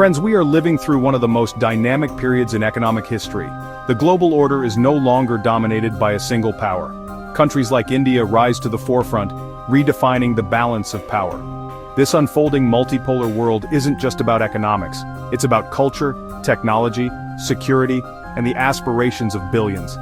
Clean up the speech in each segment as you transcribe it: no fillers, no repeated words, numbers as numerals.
Friends, we are living through one of the most dynamic periods in economic history. The global order is no longer dominated by a single power. Countries like India rise to the forefront, redefining the balance of power. This unfolding multipolar world isn't just about economics, it's about culture, technology, security, and the aspirations of billions.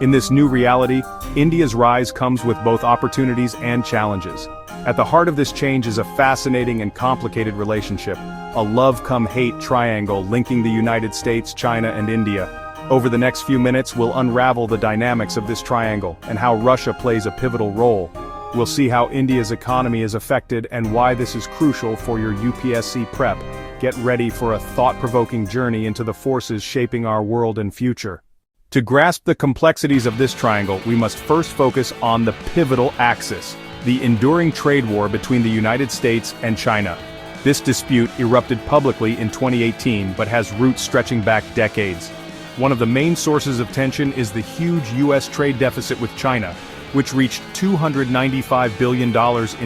In this new reality, India's rise comes with both opportunities and challenges. At the heart of this change is a fascinating and complicated relationship, a love-come-hate triangle linking the United States, China, and India. Over the next few minutes, we'll unravel the dynamics of this triangle and how Russia plays a pivotal role. We'll see how India's economy is affected and why this is crucial for your UPSC prep. Get ready for a thought-provoking journey into the forces shaping our world and future. To grasp the complexities of this triangle, we must first focus on the pivotal axis, the enduring trade war between the United States and China. This dispute erupted publicly in 2018 but has roots stretching back decades. One of the main sources of tension is the huge U.S. trade deficit with China, which reached $295 billion in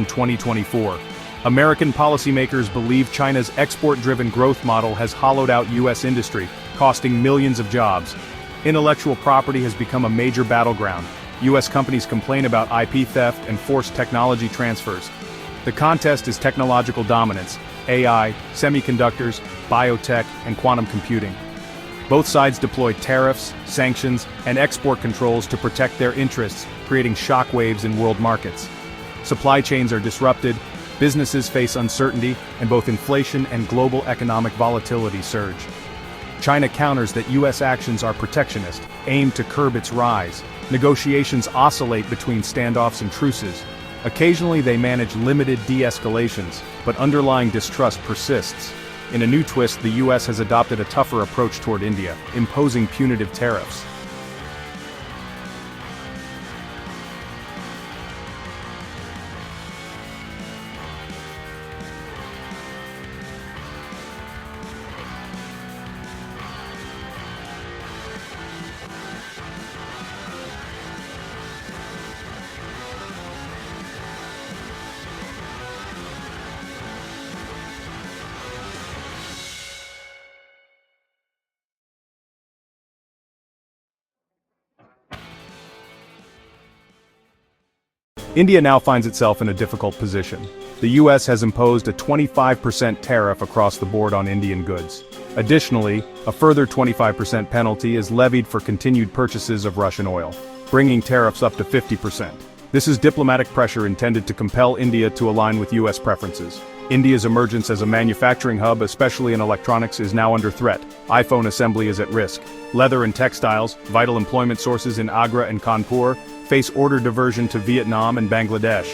2024. American policymakers believe China's export-driven growth model has hollowed out U.S. industry, costing millions of jobs. Intellectual property has become a major battleground. U.S. companies complain about IP theft and forced technology transfers. The contest is technological dominance: AI, semiconductors, biotech, and quantum computing. Both sides deploy tariffs, sanctions, and export controls to protect their interests, creating shockwaves in world markets. Supply chains are disrupted, businesses face uncertainty, and both inflation and global economic volatility surge. China counters that U.S. actions are protectionist, aimed to curb its rise. Negotiations oscillate between standoffs and truces. Occasionally they manage limited de-escalations, but underlying distrust persists. In a new twist, the U.S. has adopted a tougher approach toward India, imposing punitive tariffs. India now finds itself in a difficult position. The U.S. has imposed a 25% tariff across the board on Indian goods. Additionally, a further 25% penalty is levied for continued purchases of Russian oil, bringing tariffs up to 50%. This is diplomatic pressure intended to compel India to align with U.S. preferences. India's emergence as a manufacturing hub, especially in electronics, is now under threat. iPhone assembly is at risk. Leather and textiles, vital employment sources in Agra and Kanpur, face order diversion to Vietnam and Bangladesh.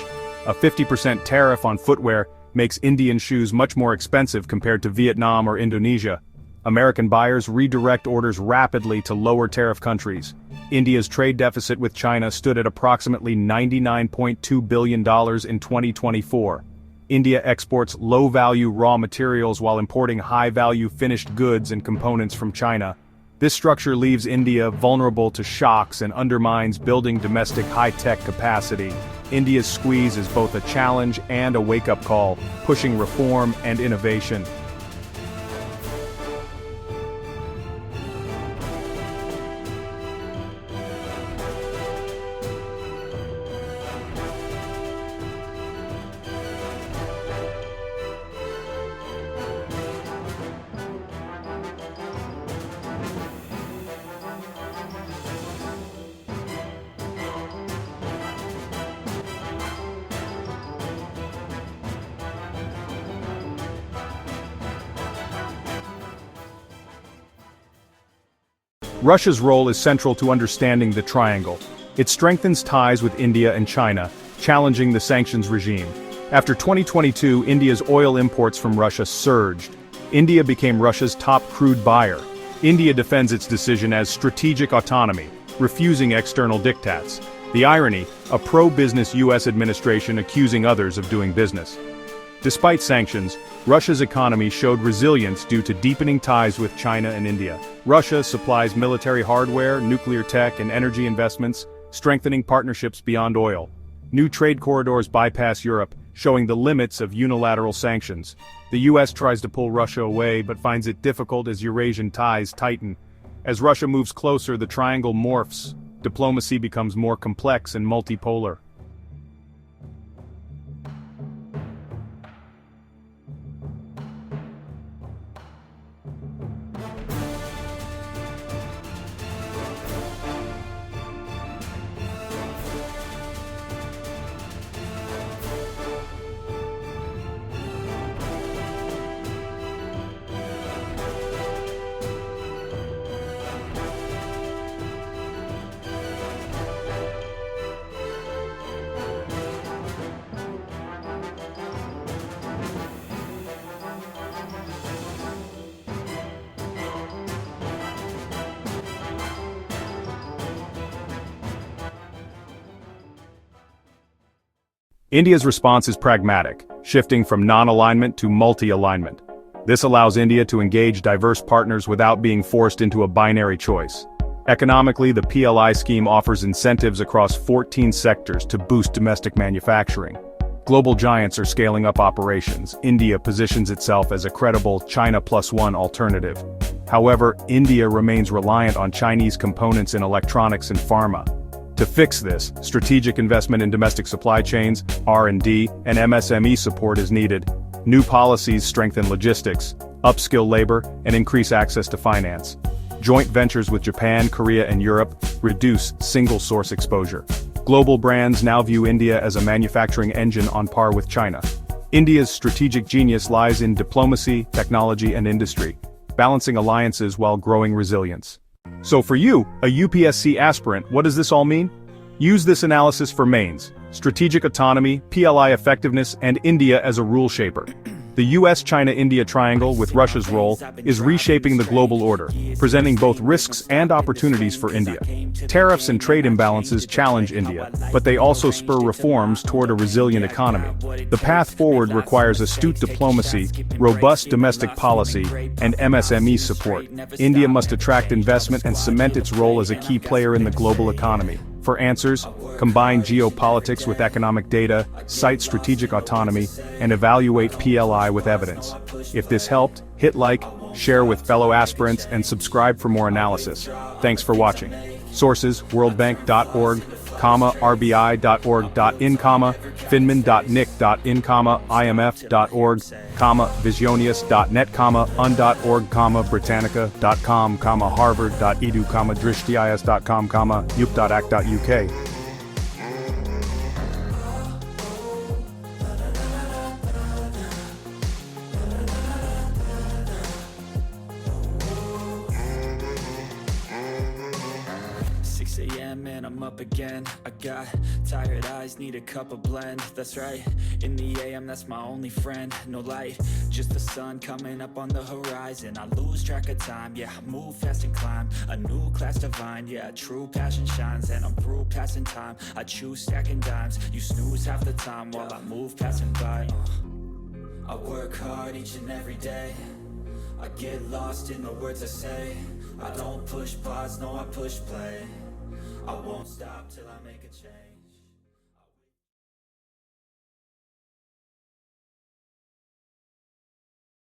A 50% tariff on footwear makes Indian shoes much more expensive compared to Vietnam or Indonesia. American buyers redirect orders rapidly to lower tariff countries. India's trade deficit with China stood at approximately $99.2 billion in 2024. India exports low-value raw materials while importing high-value finished goods and components from China. This structure leaves India vulnerable to shocks and undermines building domestic high-tech capacity. India's squeeze is both a challenge and a wake-up call, pushing reform and innovation. Russia's role is central to understanding the triangle. It strengthens ties with India and China, challenging the sanctions regime. After 2022, India's oil imports from Russia surged. India became Russia's top crude buyer. India defends its decision as strategic autonomy, refusing external diktats. The irony, a pro-business U.S. administration accusing others of doing business. Despite sanctions, Russia's economy showed resilience due to deepening ties with China and India. Russia supplies military hardware, nuclear tech, and energy investments, strengthening partnerships beyond oil. New trade corridors bypass Europe, showing the limits of unilateral sanctions. The US tries to pull Russia away but finds it difficult as Eurasian ties tighten. As Russia moves closer, the triangle morphs. Diplomacy becomes more complex and multipolar. India's response is pragmatic, shifting from non-alignment to multi-alignment. This allows India to engage diverse partners without being forced into a binary choice. Economically, the PLI scheme offers incentives across 14 sectors to boost domestic manufacturing. Global giants are scaling up operations. India positions itself as a credible China Plus One alternative. However, India remains reliant on Chinese components in electronics and pharma. To fix this, strategic investment in domestic supply chains, R&D, and MSME support is needed. New policies strengthen logistics, upskill labor, and increase access to finance. Joint ventures with Japan, Korea, and Europe reduce single-source exposure. Global brands now view India as a manufacturing engine on par with China. India's strategic genius lies in diplomacy, technology, and industry, balancing alliances while growing resilience. So for you, a UPSC aspirant, what does this all mean? Use this analysis for mains, strategic autonomy, PLI effectiveness, and India as a rule shaper. The US-China-India triangle, with Russia's role, is reshaping the global order, presenting both risks and opportunities for India. Tariffs and trade imbalances challenge India, but they also spur reforms toward a resilient economy. The path forward requires astute diplomacy, robust domestic policy, and MSME support. India must attract investment and cement its role as a key player in the global economy. For answers, combine geopolitics with economic data, cite strategic autonomy, and evaluate PLI with evidence. If this helped, hit like, share with fellow aspirants, and subscribe for more analysis. Thanks for watching. Sources: worldbank.org, RBI.org.in, finman.nic.in, imf.org, visionius.net, un.org, britannica.com, harvard.edu, drishtis.com, up.ac.uk. 6 a.m. and I'm up again. I got tired eyes, need a cup of blend. That's right, in the AM, that's my only friend. No light, just the sun coming up on the horizon. I lose track of time, yeah, I move fast and climb a new class divine, yeah, true passion shines. And I'm through passing time, I choose stacking dimes. You snooze half the time while I move passing by. I work hard each and every day. I get lost in the words I say. I don't push pause, no, I push play. I won't stop till I make a change.